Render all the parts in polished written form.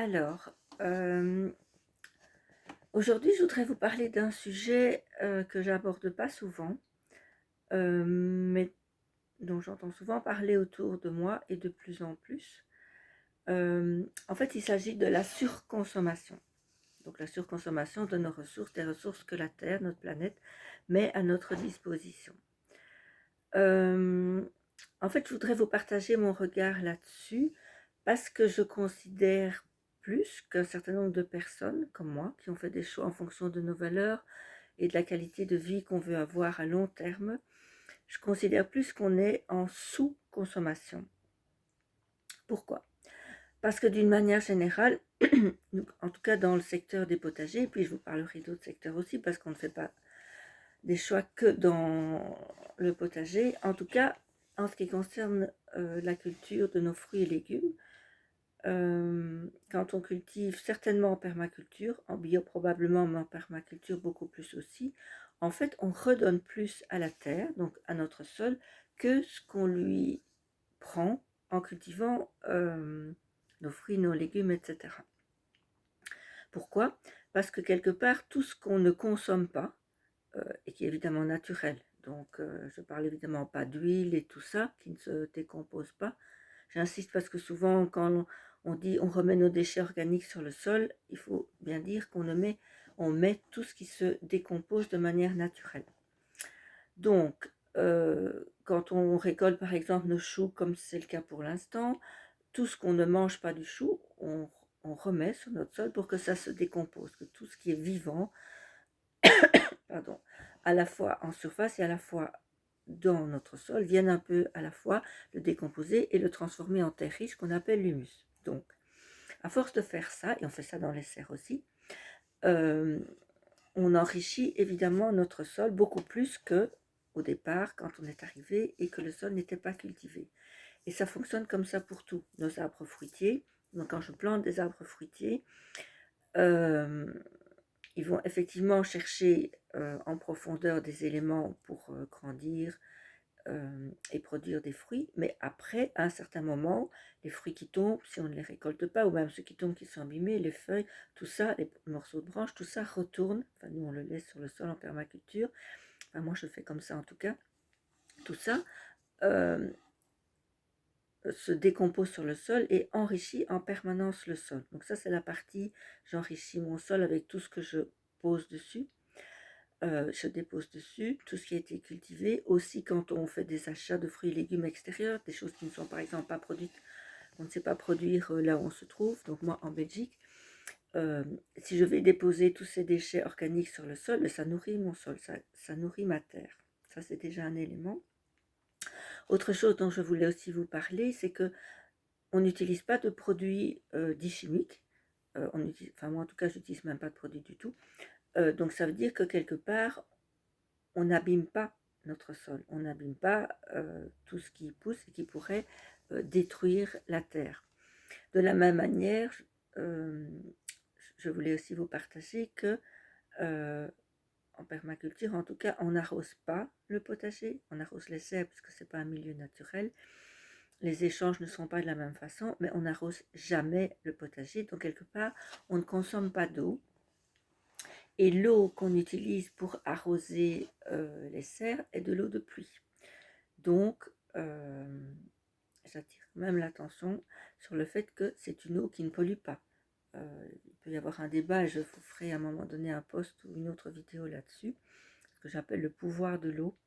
Alors, aujourd'hui, je voudrais vous parler d'un sujet que j'aborde pas souvent, mais dont j'entends souvent parler autour de moi et de plus en plus. En fait, il s'agit de la surconsommation. Donc, la surconsommation de nos ressources, des ressources que la Terre, notre planète, met à notre disposition. Euh, En fait, je voudrais vous partager mon regard là-dessus parce que je considère plus qu'un certain nombre de personnes comme moi qui ont fait des choix en fonction de nos valeurs et de la qualité de vie qu'on veut avoir à long terme. Je considère plus qu'on est en sous-consommation. Pourquoi? Parce que d'une manière générale, en tout cas dans le secteur des potagers, et puis je vous parlerai d'autres secteurs aussi parce qu'on ne fait pas des choix que dans le potager, en tout cas en ce qui concerne la culture de nos fruits et légumes. Quand on cultive, certainement en permaculture, en bio probablement, mais en permaculture beaucoup plus aussi, en fait, on redonne plus à la terre, donc à notre sol, que ce qu'on lui prend en cultivant nos fruits, nos légumes, etc. Pourquoi? Parce que quelque part, tout ce qu'on ne consomme pas, et qui est évidemment naturel, donc je parle évidemment pas d'huile et tout ça, qui ne se décompose pas. J'insiste parce que souvent, quand on dit on remet nos déchets organiques sur le sol, il faut bien dire on met tout ce qui se décompose de manière naturelle. Donc, quand on récolte par exemple nos choux, comme c'est le cas pour l'instant, tout ce qu'on ne mange pas du chou, on remet sur notre sol pour que ça se décompose, que tout ce qui est vivant, pardon, à la fois en surface et à la fois dans notre sol, viennent un peu à la fois le décomposer et le transformer en terre riche qu'on appelle l'humus. Donc, à force de faire ça, et on fait ça dans les serres aussi, euh, on enrichit évidemment notre sol beaucoup plus que au départ quand on est arrivé et que le sol n'était pas cultivé. Et ça fonctionne comme ça pour tous nos arbres fruitiers. Donc quand je plante des arbres fruitiers, euh, ils vont effectivement chercher en profondeur des éléments pour grandir et produire des fruits, mais après, à un certain moment, les fruits qui tombent, si on ne les récolte pas, ou même ceux qui tombent qui sont abîmés, les feuilles, tout ça, les morceaux de branches, tout ça retourne, enfin nous on le laisse sur le sol en permaculture, enfin moi je fais comme ça en tout cas, tout ça euh, se décompose sur le sol et enrichit en permanence le sol. Donc ça c'est la partie, j'enrichis mon sol avec tout ce que je pose dessus. Je dépose dessus tout ce qui a été cultivé. Aussi quand on fait des achats de fruits et légumes extérieurs, des choses qui ne sont par exemple pas produites, on ne sait pas produire là où on se trouve, donc moi en Belgique, si je vais déposer tous ces déchets organiques sur le sol, ça nourrit mon sol, ça nourrit ma terre. Ça c'est déjà un élément. Autre chose dont je voulais aussi vous parler, c'est que on n'utilise pas de produits dits chimiques. Enfin moi en tout cas je n'utilise même pas de produits du tout. Donc ça veut dire que quelque part on n'abîme pas notre sol, on n'abîme pas tout ce qui pousse et qui pourrait détruire la terre. De la même manière, euh, je voulais aussi vous partager que en permaculture, en tout cas, on n'arrose pas le potager, on arrose les serres puisque ce n'est pas un milieu naturel. Les échanges ne sont pas de la même façon, mais on n'arrose jamais le potager. Donc quelque part, on ne consomme pas d'eau. Et l'eau qu'on utilise pour arroser les serres est de l'eau de pluie. Donc, j'attire même l'attention sur le fait que c'est une eau qui ne pollue pas. Il peut y avoir un débat, et je vous ferai à un moment donné un post ou une autre vidéo là-dessus, ce que j'appelle le pouvoir de l'eau.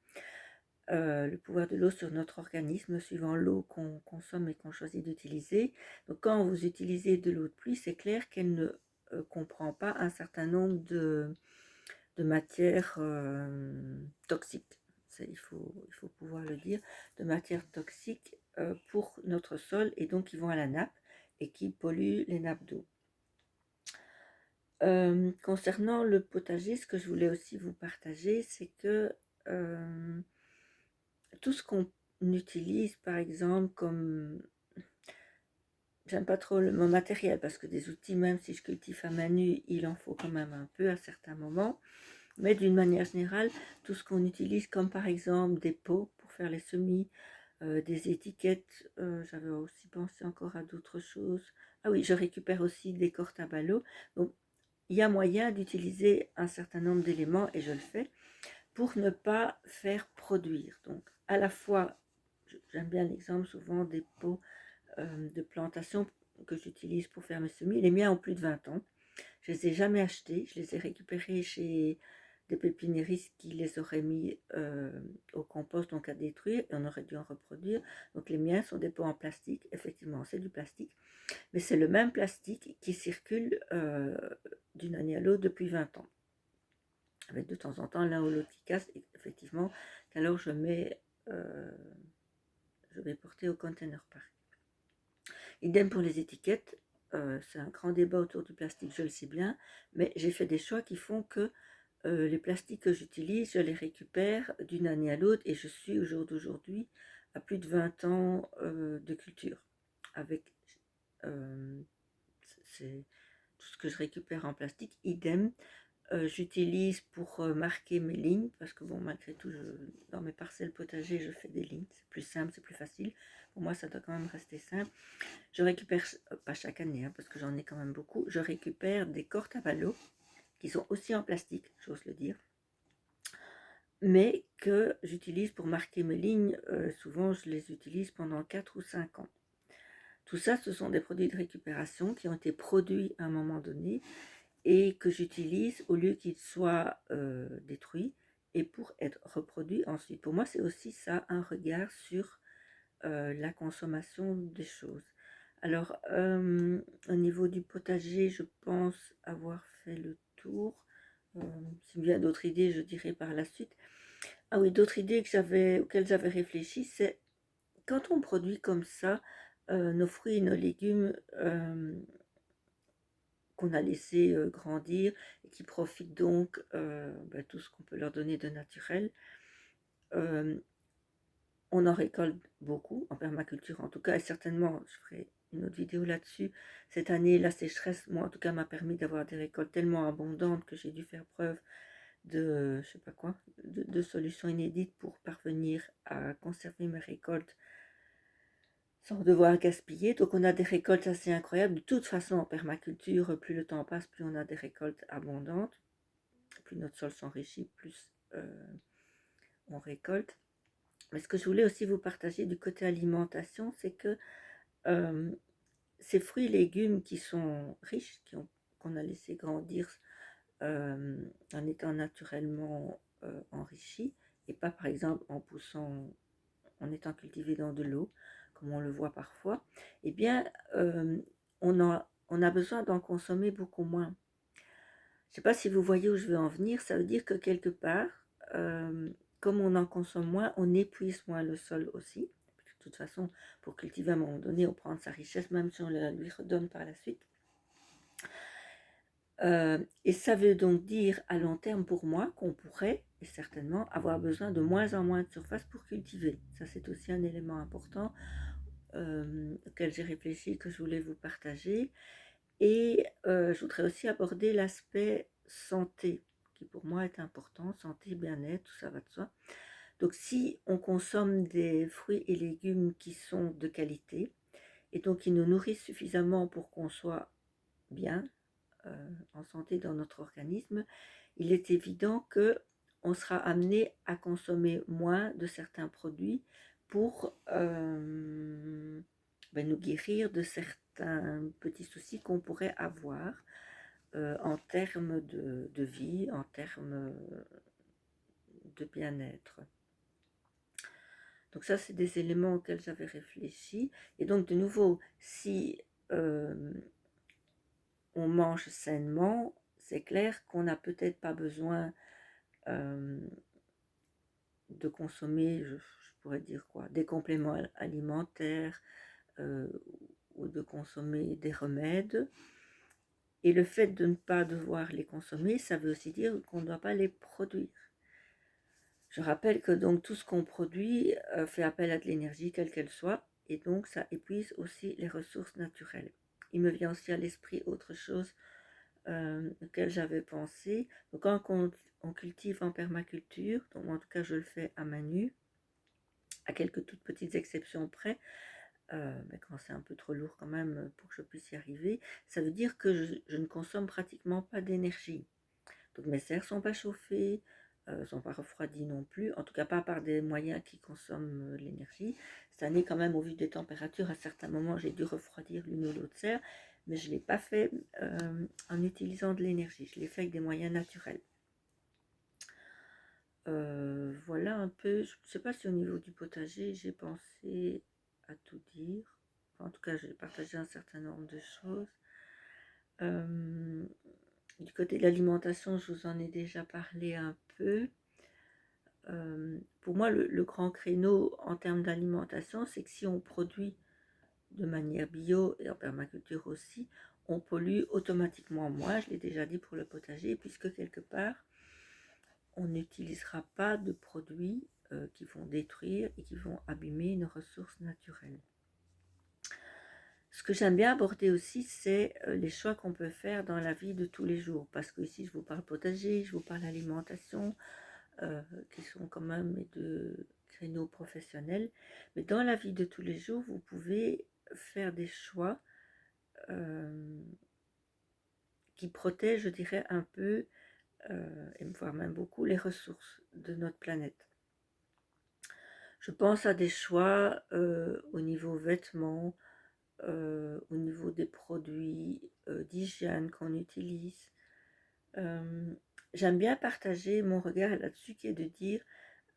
Le pouvoir de l'eau sur notre organisme, suivant l'eau qu'on consomme et qu'on choisit d'utiliser. Donc quand vous utilisez de l'eau de pluie, c'est clair qu'elle ne comprend pas un certain nombre de matières toxiques. Il faut pouvoir le dire, de matières toxiques pour notre sol et donc qui vont à la nappe et qui polluent les nappes d'eau. Concernant le potager, ce que je voulais aussi vous partager, c'est que tout ce qu'on utilise, par exemple, comme... J'aime pas trop mon matériel parce que des outils, même si je cultive à main nue, il en faut quand même un peu à certains moments. Mais d'une manière générale, tout ce qu'on utilise, comme par exemple des pots pour faire les semis, des étiquettes, j'avais aussi pensé encore à d'autres choses. Ah oui, je récupère aussi des cortabalos. Donc, il y a moyen d'utiliser un certain nombre d'éléments, et je le fais, pour ne pas faire produire. Donc, à la fois, j'aime bien l'exemple souvent des pots de plantation que j'utilise pour faire mes semis. Les miens ont plus de 20 ans. Je ne les ai jamais achetés. Je les ai récupérés chez des pépiniéristes qui les auraient mis au compost, donc à détruire, et on aurait dû en reproduire. Donc les miens sont des pots en plastique. Effectivement, c'est du plastique. Mais c'est le même plastique qui circule d'une année à l'autre depuis 20 ans. Avec de temps en temps l'un ou l'autre qui casse, effectivement, qu'alors je vais porter au container park. Idem pour les étiquettes, c'est un grand débat autour du plastique, je le sais bien, mais j'ai fait des choix qui font que les plastiques que j'utilise, je les récupère d'une année à l'autre, et je suis au jour d'aujourd'hui à plus de 20 ans de culture. Avec c'est tout ce que je récupère en plastique, idem. J'utilise pour marquer mes lignes, parce que bon, malgré tout, dans mes parcelles potagers, je fais des lignes, c'est plus simple, c'est plus facile. Pour moi, ça doit quand même rester simple. Je récupère, pas chaque année, hein, parce que j'en ai quand même beaucoup, je récupère des cortabalos, qui sont aussi en plastique, j'ose le dire, mais que j'utilise pour marquer mes lignes. Souvent, je les utilise pendant 4 ou 5 ans. Tout ça, ce sont des produits de récupération qui ont été produits à un moment donné, et que j'utilise au lieu qu'ils soient détruits, et pour être reproduits ensuite. Pour moi, c'est aussi ça, un regard sur la consommation des choses. Alors, au niveau du potager, je pense avoir fait le tour. S'il y a d'autres idées, je dirai par la suite. Ah oui, d'autres idées auxquelles j'avais réfléchi, c'est quand on produit comme ça nos fruits et nos légumes qu'on a laissé grandir, et qui profitent donc tout ce qu'on peut leur donner de naturel. On en récolte beaucoup en permaculture, en tout cas, et certainement je ferai une autre vidéo là-dessus. Cette année, la sécheresse, moi en tout cas, m'a permis d'avoir des récoltes tellement abondantes que j'ai dû faire preuve de, je sais pas quoi, de solutions inédites pour parvenir à conserver mes récoltes sans devoir gaspiller. Donc on a des récoltes assez incroyables. De toute façon, en permaculture, plus le temps passe, plus on a des récoltes abondantes, plus notre sol s'enrichit, plus on récolte. Mais ce que je voulais aussi vous partager du côté alimentation, c'est que ces fruits et légumes qui sont riches, qu'on a laissé grandir en étant naturellement enrichis, et pas par exemple en étant cultivés dans de l'eau, comme on le voit parfois, eh bien, on a besoin d'en consommer beaucoup moins. Je ne sais pas si vous voyez où je veux en venir. Ça veut dire que quelque part, comme on en consomme moins, on épuise moins le sol aussi. De toute façon, pour cultiver à un moment donné, on prend sa richesse, même si on la lui redonne par la suite. Et ça veut donc dire à long terme pour moi qu'on pourrait, et certainement, avoir besoin de moins en moins de surface pour cultiver. Ça, c'est aussi un élément important auquel j'ai réfléchi, que je voulais vous partager. Et je voudrais aussi aborder l'aspect santé, qui pour moi est important, santé, bien-être, tout ça va de soi. Donc si on consomme des fruits et légumes qui sont de qualité, et donc qui nous nourrissent suffisamment pour qu'on soit bien, en santé dans notre organisme, il est évident que on sera amené à consommer moins de certains produits pour nous guérir de certains petits soucis qu'on pourrait avoir en termes de vie, en termes de bien-être. Donc ça, c'est des éléments auxquels j'avais réfléchi. Et donc, de nouveau, si on mange sainement, c'est clair qu'on n'a peut-être pas besoin de consommer, je pourrais dire quoi, des compléments alimentaires ou de consommer des remèdes. Et le fait de ne pas devoir les consommer, ça veut aussi dire qu'on ne doit pas les produire. Je rappelle que donc tout ce qu'on produit fait appel à de l'énergie, quelle qu'elle soit, et donc ça épuise aussi les ressources naturelles. Il me vient aussi à l'esprit autre chose auquel j'avais pensé. Donc quand on cultive en permaculture, donc en tout cas je le fais à main nue, à quelques toutes petites exceptions près, mais quand c'est un peu trop lourd quand même pour que je puisse y arriver, ça veut dire que je ne consomme pratiquement pas d'énergie. Donc mes serres sont pas chauffées, sont pas refroidies non plus, en tout cas pas par des moyens qui consomment de l'énergie. Cette année quand même, au vu des températures, à certains moments j'ai dû refroidir l'une ou l'autre serre, mais je ne l'ai pas fait en utilisant de l'énergie, je l'ai fait avec des moyens naturels. Voilà un peu, je ne sais pas si au niveau du potager j'ai pensé à tout dire. Enfin, en tout cas, j'ai partagé un certain nombre de choses. Du côté de l'alimentation, je vous en ai déjà parlé un peu. Pour moi, le grand créneau en termes d'alimentation, c'est que si on produit de manière bio et en permaculture aussi, on pollue automatiquement moins, je l'ai déjà dit pour le potager, puisque quelque part, on n'utilisera pas de produits qui vont détruire et qui vont abîmer une ressource naturelle. Ce que j'aime bien aborder aussi, c'est les choix qu'on peut faire dans la vie de tous les jours. Parce que ici, je vous parle potager, je vous parle alimentation, qui sont quand même mes deux créneaux professionnels. Mais dans la vie de tous les jours, vous pouvez faire des choix qui protègent, je dirais, un peu, et voire même beaucoup, les ressources de notre planète. Je pense à des choix au niveau vêtements, au niveau des produits d'hygiène qu'on utilise. J'aime bien partager mon regard là-dessus qui est de dire,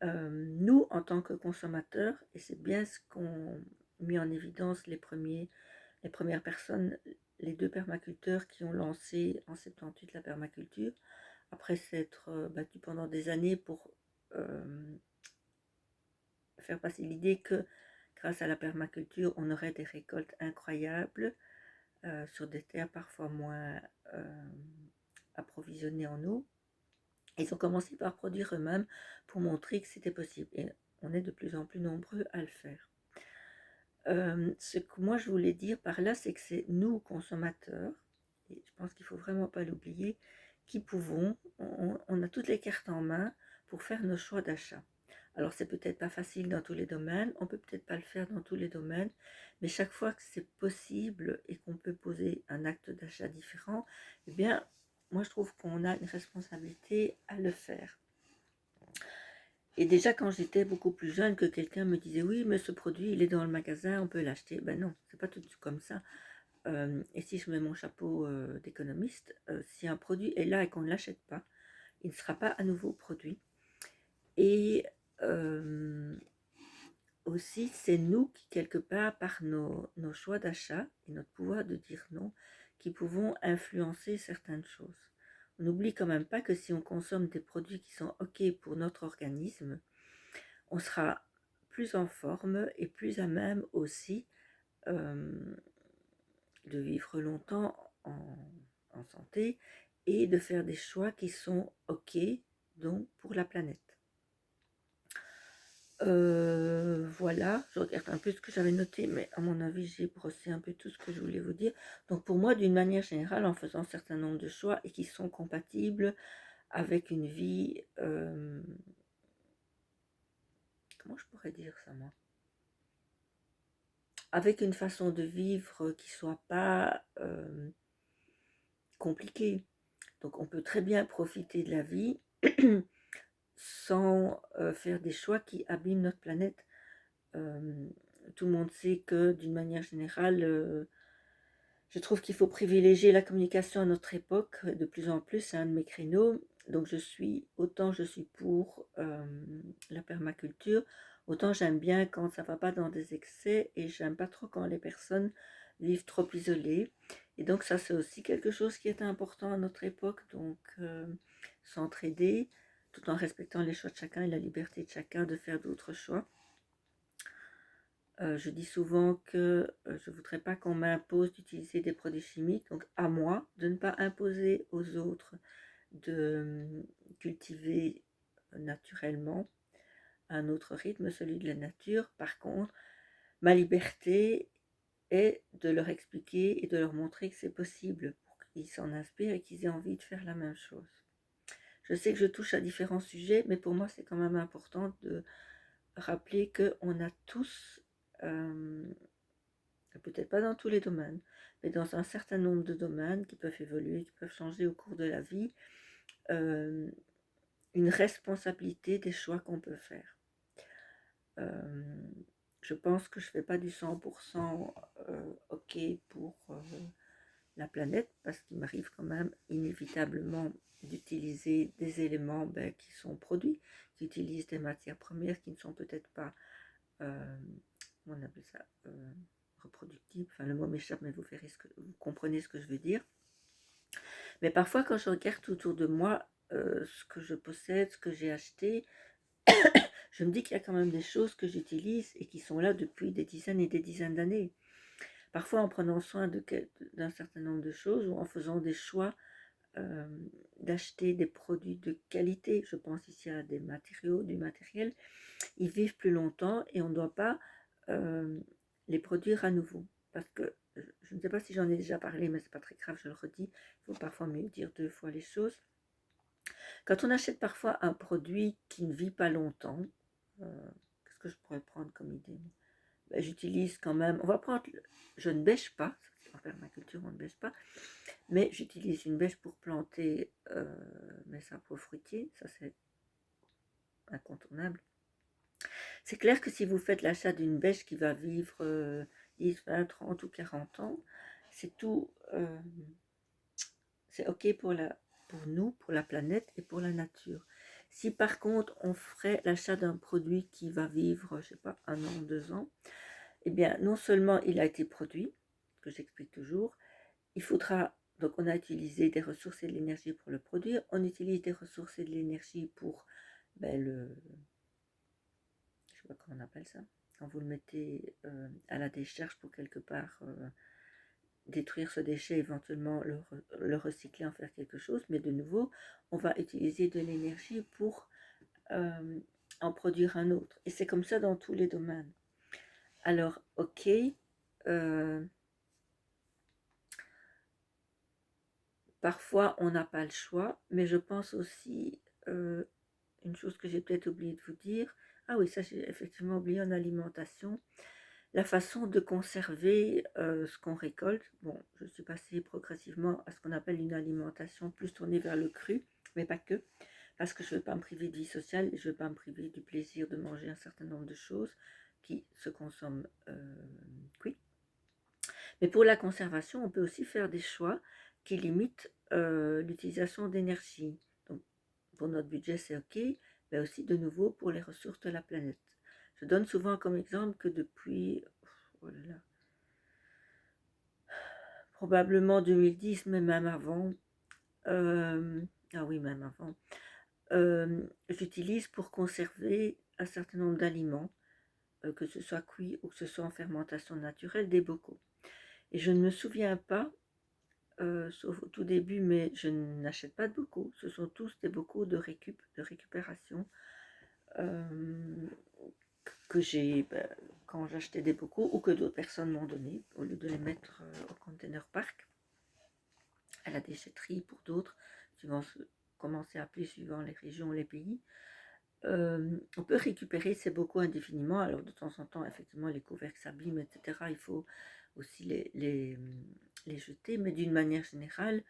nous, en tant que consommateurs, et c'est bien ce qu'ont mis en évidence les premières personnes, les deux permaculteurs qui ont lancé en 78 la permaculture, après s'être battus pendant des années pour faire passer l'idée que grâce à la permaculture, on aurait des récoltes incroyables sur des terres parfois moins approvisionnées en eau. Ils ont commencé par produire eux-mêmes pour montrer que c'était possible. Et on est de plus en plus nombreux à le faire. Ce que moi je voulais dire par là, c'est que c'est nous, consommateurs, et je pense qu'il ne faut vraiment pas l'oublier, qui pouvons, on a toutes les cartes en main pour faire nos choix d'achat. Alors c'est peut-être pas facile dans tous les domaines, on peut peut-être pas le faire dans tous les domaines, mais chaque fois que c'est possible et qu'on peut poser un acte d'achat différent, eh bien, moi je trouve qu'on a une responsabilité à le faire. Et déjà quand j'étais beaucoup plus jeune, que quelqu'un me disait oui, mais ce produit il est dans le magasin, on peut l'acheter. Ben non, c'est pas tout comme ça. Et si je mets mon chapeau d'économiste, si un produit est là et qu'on ne l'achète pas, il ne sera pas à nouveau produit. Et aussi, c'est nous qui, quelque part, par nos choix d'achat et notre pouvoir de dire non, qui pouvons influencer certaines choses. On n'oublie quand même pas que si on consomme des produits qui sont OK pour notre organisme, on sera plus en forme et plus à même aussi de vivre longtemps en santé et de faire des choix qui sont OK donc pour la planète. Voilà, je regarde un peu ce que j'avais noté, mais à mon avis, j'ai brossé un peu tout ce que je voulais vous dire. Donc pour moi, d'une manière générale, en faisant un certain nombre de choix et qui sont compatibles avec une vie... comment je pourrais dire ça, moi? Avec une façon de vivre qui soit pas compliquée. Donc on peut très bien profiter de la vie sans faire des choix qui abîment notre planète. Tout le monde sait que d'une manière générale, je trouve qu'il faut privilégier la communication à notre époque, de plus en plus, c'est un de mes créneaux. Donc autant je suis pour la permaculture, autant j'aime bien quand ça ne va pas dans des excès et j'aime pas trop quand les personnes vivent trop isolées. Et donc ça c'est aussi quelque chose qui est important à notre époque, donc s'entraider tout en respectant les choix de chacun et la liberté de chacun de faire d'autres choix. Je dis souvent que je ne voudrais pas qu'on m'impose d'utiliser des produits chimiques, donc à moi de ne pas imposer aux autres de cultiver naturellement un autre rythme, celui de la nature. Par contre, ma liberté est de leur expliquer et de leur montrer que c'est possible pour qu'ils s'en inspirent et qu'ils aient envie de faire la même chose. Je sais que je touche à différents sujets, mais pour moi c'est quand même important de rappeler qu'on a tous, peut-être pas dans tous les domaines, mais dans un certain nombre de domaines qui peuvent évoluer, qui peuvent changer au cours de la vie, une responsabilité des choix qu'on peut faire. Je pense que je ne fais pas du 100% OK pour la planète, parce qu'il m'arrive quand même inévitablement d'utiliser des éléments qui sont produits, qui utilisent des matières premières qui ne sont peut-être pas, comment on appelle ça, reproductibles. Enfin, le mot m'échappe, mais vous comprenez ce que je veux dire. Mais parfois, quand je regarde autour de moi, ce que je possède, ce que j'ai acheté, je me dis qu'il y a quand même des choses que j'utilise et qui sont là depuis des dizaines et des dizaines d'années. Parfois en prenant soin d'un certain nombre de choses ou en faisant des choix d'acheter des produits de qualité. Je pense ici à des matériaux, du matériel. Ils vivent plus longtemps et on ne doit pas les produire à nouveau. Parce que, je ne sais pas si j'en ai déjà parlé, mais c'est pas très grave, je le redis. Il faut parfois mieux dire 2 fois les choses. Quand on achète parfois un produit qui ne vit pas longtemps, qu'est-ce que je pourrais prendre comme idée? J'utilise quand même, on va prendre, je ne bêche pas, en permaculture on ne bêche pas, mais j'utilise une bêche pour planter mes arbres fruitiers, ça c'est incontournable. C'est clair que si vous faites l'achat d'une bêche qui va vivre 10, 20, 30 ou 40 ans, c'est tout, c'est ok pour nous, pour la planète et pour la nature. Si par contre on ferait l'achat d'un produit qui va vivre, je sais pas, 1 an, 2 ans, eh bien non seulement il a été produit, que j'explique toujours, il faudra, donc on a utilisé des ressources et de l'énergie pour le produire, on utilise des ressources et de l'énergie pour je sais pas comment on appelle ça, quand vous le mettez à la décharge pour quelque part détruire ce déchet, éventuellement le recycler, en faire quelque chose, mais de nouveau, on va utiliser de l'énergie pour en produire un autre. Et c'est comme ça dans tous les domaines. Alors, ok, parfois on n'a pas le choix, mais je pense aussi, une chose que j'ai peut-être oublié de vous dire, ah oui, ça j'ai effectivement oublié en alimentation, la façon de conserver ce qu'on récolte. Bon, je suis passée progressivement à ce qu'on appelle une alimentation plus tournée vers le cru, mais pas que, parce que je ne veux pas me priver de vie sociale, je ne veux pas me priver du plaisir de manger un certain nombre de choses qui se consomment cuit. Mais pour la conservation, on peut aussi faire des choix qui limitent l'utilisation d'énergie. Donc, pour notre budget, c'est OK, mais aussi de nouveau pour les ressources de la planète. Je donne souvent comme exemple que depuis, oh là là, probablement 2010, mais même avant, ah oui, même avant, j'utilise pour conserver un certain nombre d'aliments, que ce soit cuit ou que ce soit en fermentation naturelle, des bocaux. Et je ne me souviens pas, sauf au tout début, mais je n'achète pas de bocaux. Ce sont tous des bocaux de récupération que j'ai quand j'achetais des bocaux ou que d'autres personnes m'ont donné au lieu de les mettre au container park, à la déchetterie pour d'autres, suivant comment c'est appelé, suivant les régions, les pays. On peut récupérer ces bocaux indéfiniment. Alors de temps en temps, effectivement, les couvercles s'abîment, etc. Il faut aussi les jeter, mais d'une manière générale,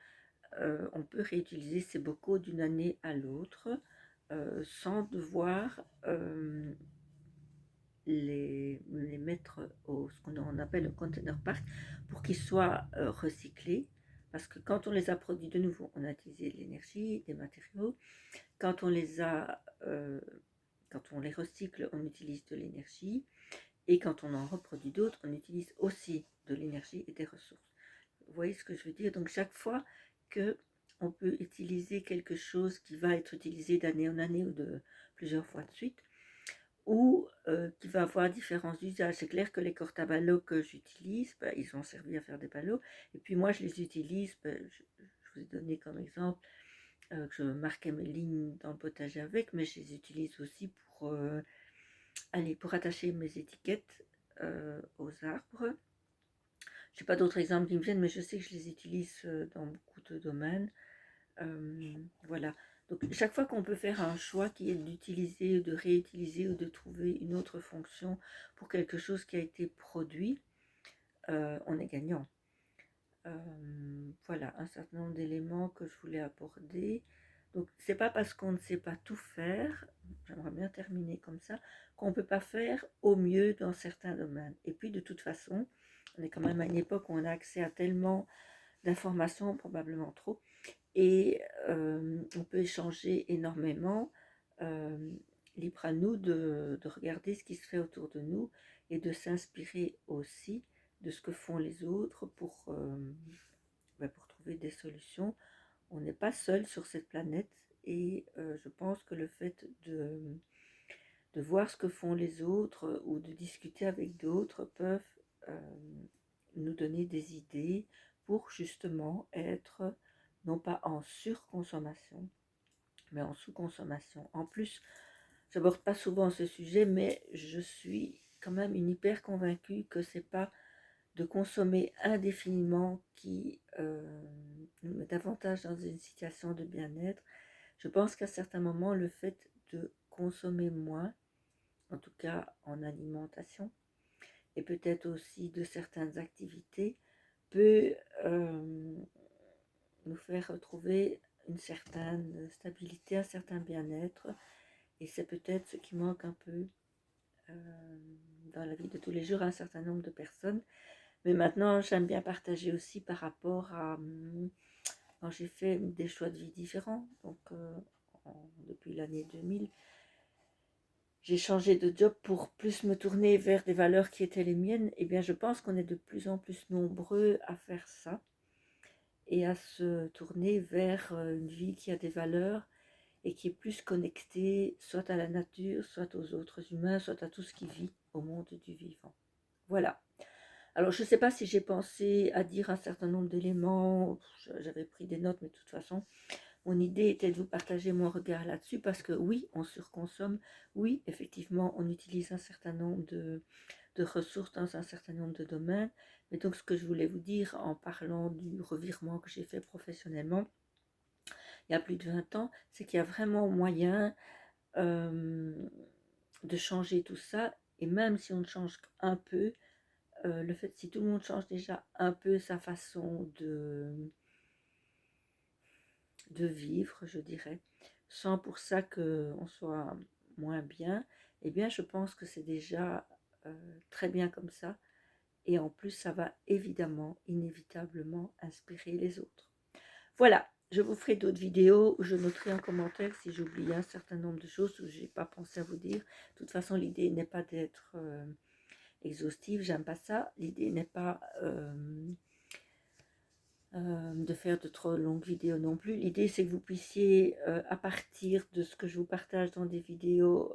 on peut réutiliser ces bocaux d'une année à l'autre sans devoir les mettre au ce qu'on appelle le container park pour qu'ils soient recyclés. Parce que quand on les a produits de nouveau, on a utilisé de l'énergie, des matériaux. Quand on les recycle, on utilise de l'énergie. Et quand on en reproduit d'autres, on utilise aussi de l'énergie et des ressources. Vous voyez ce que je veux dire? Donc chaque fois que on peut utiliser quelque chose qui va être utilisé d'année en année ou de plusieurs fois de suite, ou qui va avoir différents usages. C'est clair que les cordes à ballots que j'utilise, ils ont servi à faire des ballots. Et puis moi, je les utilise, je vous ai donné comme exemple que je marquais mes lignes dans le potager avec, mais je les utilise aussi pour attacher mes étiquettes aux arbres. Je n'ai pas d'autres exemples qui me viennent, mais je sais que je les utilise dans beaucoup de domaines. Voilà. Donc chaque fois qu'on peut faire un choix qui est d'utiliser, de réutiliser ou de trouver une autre fonction pour quelque chose qui a été produit, on est gagnant. Voilà un certain nombre d'éléments que je voulais aborder. Donc c'est pas parce qu'on ne sait pas tout faire, j'aimerais bien terminer comme ça, qu'on ne peut pas faire au mieux dans certains domaines. Et puis de toute façon, on est quand même à une époque où on a accès à tellement d'informations, probablement trop, et on peut échanger énormément. Libre à nous de regarder ce qui se fait autour de nous et de s'inspirer aussi de ce que font les autres pour trouver des solutions. On n'est pas seul sur cette planète et je pense que le fait de voir ce que font les autres ou de discuter avec d'autres peuvent nous donner des idées pour justement être non pas en surconsommation, mais en sous-consommation. En plus, je n'aborde pas souvent ce sujet, mais je suis quand même une hyper convaincue que c'est pas de consommer indéfiniment qui nous met davantage dans une situation de bien-être. Je pense qu'à certains moments, le fait de consommer moins, en tout cas en alimentation, et peut-être aussi de certaines activités, peut nous faire retrouver une certaine stabilité, un certain bien-être. Et c'est peut-être ce qui manque un peu dans la vie de tous les jours à un certain nombre de personnes. Mais maintenant, j'aime bien partager aussi par rapport à quand j'ai fait des choix de vie différents. Donc, depuis l'année 2000, j'ai changé de job pour plus me tourner vers des valeurs qui étaient les miennes. Et bien, je pense qu'on est de plus en plus nombreux à faire ça et à se tourner vers une vie qui a des valeurs et qui est plus connectée soit à la nature, soit aux autres humains, soit à tout ce qui vit au monde du vivant. Voilà. Alors, je ne sais pas si j'ai pensé à dire un certain nombre d'éléments, j'avais pris des notes, mais de toute façon, mon idée était de vous partager mon regard là-dessus, parce que oui, on surconsomme, oui, effectivement, on utilise un certain nombre de ressources dans un certain nombre de domaines, mais donc ce que je voulais vous dire en parlant du revirement que j'ai fait professionnellement, il y a plus de 20 ans, c'est qu'il y a vraiment moyen de changer tout ça, et même si on change un peu, le fait, si tout le monde change déjà un peu sa façon de vivre, je dirais, sans pour ça qu'on soit moins bien, eh bien je pense que c'est déjà très bien comme ça. Et en plus, ça va évidemment, inévitablement inspirer les autres. Voilà, je vous ferai d'autres vidéos où je noterai en commentaire si j'ai oublié un certain nombre de choses où je n'ai pas pensé à vous dire. De toute façon, l'idée n'est pas d'être exhaustive, j'aime pas ça. L'idée n'est pas de faire de trop longues vidéos non plus. L'idée, c'est que vous puissiez, à partir de ce que je vous partage dans des vidéos,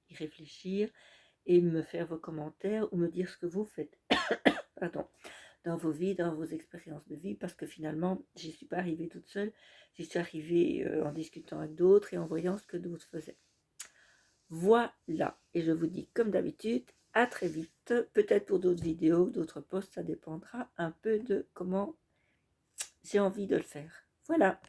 y réfléchir et me faire vos commentaires ou me dire ce que vous faites pardon, dans vos vies, dans vos expériences de vie, parce que finalement, j'y suis pas arrivée toute seule, j'y suis arrivée en discutant avec d'autres et en voyant ce que d'autres faisaient. Voilà, et je vous dis comme d'habitude, à très vite, peut-être pour d'autres vidéos, d'autres posts, ça dépendra un peu de comment j'ai envie de le faire. Voilà.